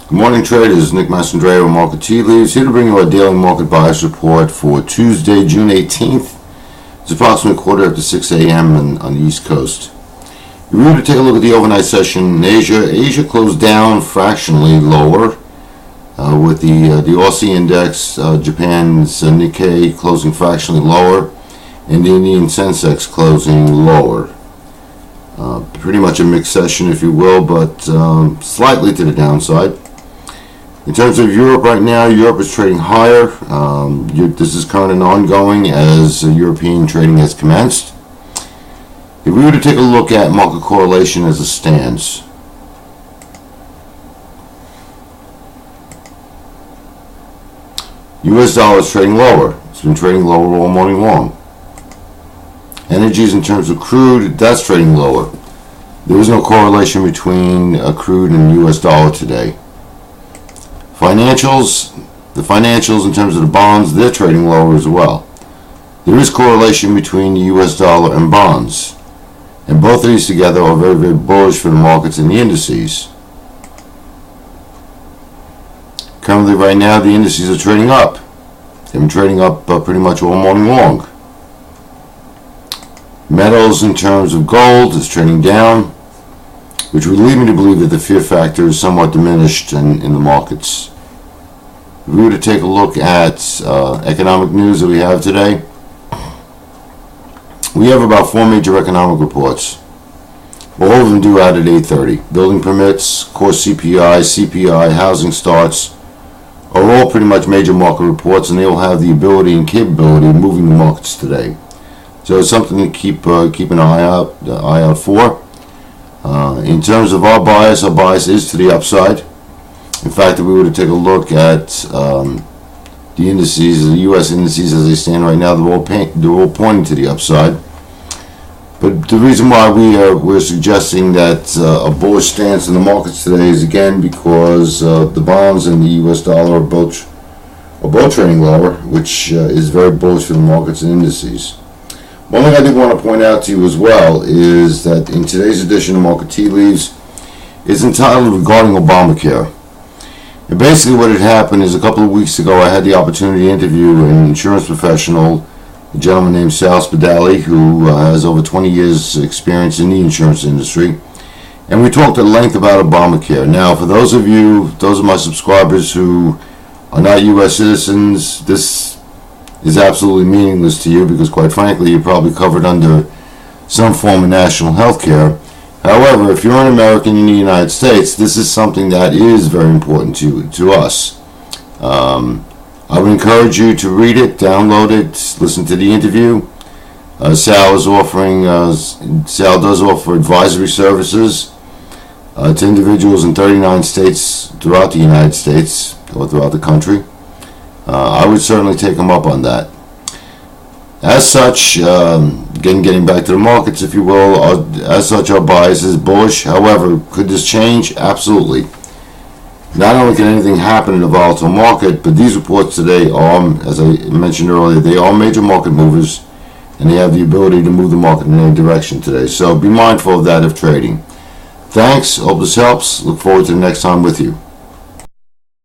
Good morning, traders. Nick Mastrandrea with Market Tea Leaves here to bring you our daily market bias report for Tuesday, June 18th. It's approximately quarter after 6 a.m. on the East Coast. We were to take a look at the overnight session in Asia. Asia closed down fractionally lower with the Aussie index, Japan's Nikkei closing fractionally lower, and the Indian Sensex closing lower. Pretty much a mixed session, if you will, but slightly to the downside. In terms of Europe right now, Europe is trading higher. This is current and ongoing as European trading has commenced. If we were to take a look at market correlation as it stands, US dollar is trading lower. It's been trading lower all morning long. Energies in terms of crude, that's trading lower. There is no correlation between crude and US dollar today. The financials in terms of the bonds, they're trading lower as well. There is correlation between the US dollar and bonds, and both of these together are very, very bullish for the markets and the indices. Currently, right now, the indices are trading up. They've been trading up pretty much all morning long. Metals in terms of gold is trading down, which would lead me to believe that the fear factor is somewhat diminished in the markets. If we were to take a look at economic news that we have today, we have about 4 major economic reports. All of them due out at 8:30. Building permits, core CPI, CPI, housing starts are all pretty much major market reports, and they will have the ability and capability of moving the markets today. So it's something to keep an eye out for. In terms of our bias is to the upside. In fact, if we were to take a look at the indices, the U.S. indices as they stand right now, they're all pointing to the upside. But the reason why we're suggesting that a bullish stance in the markets today is again because the bonds and the U.S. dollar are both trading lower, which is very bullish for the markets and indices. One thing I did want to point out to you as well is that in today's edition of Market Tea Leaves is entitled Regarding Obamacare. And basically what had happened is a couple of weeks ago I had the opportunity to interview an insurance professional, a gentleman named Sal Spadali, who has over 20 years experience in the insurance industry. And we talked at length about Obamacare. Now, for those of my subscribers who are not U.S. citizens, this is absolutely meaningless to you because, quite frankly, you're probably covered under some form of national health care. However, if you're an American in the United States, this is something that is very important to us. I would encourage you to read it, download it, listen to the interview. Sal does offer advisory services to individuals in 39 states throughout the United States or throughout the country. I would certainly take them up on that. As such, getting back to the markets, if you will, as such, our bias is bullish. However, could this change? Absolutely. Not only can anything happen in a volatile market, but these reports today are, as I mentioned earlier, they are major market movers, and they have the ability to move the market in any direction today. So be mindful of that if trading. Thanks. Hope this helps. Look forward to the next time with you.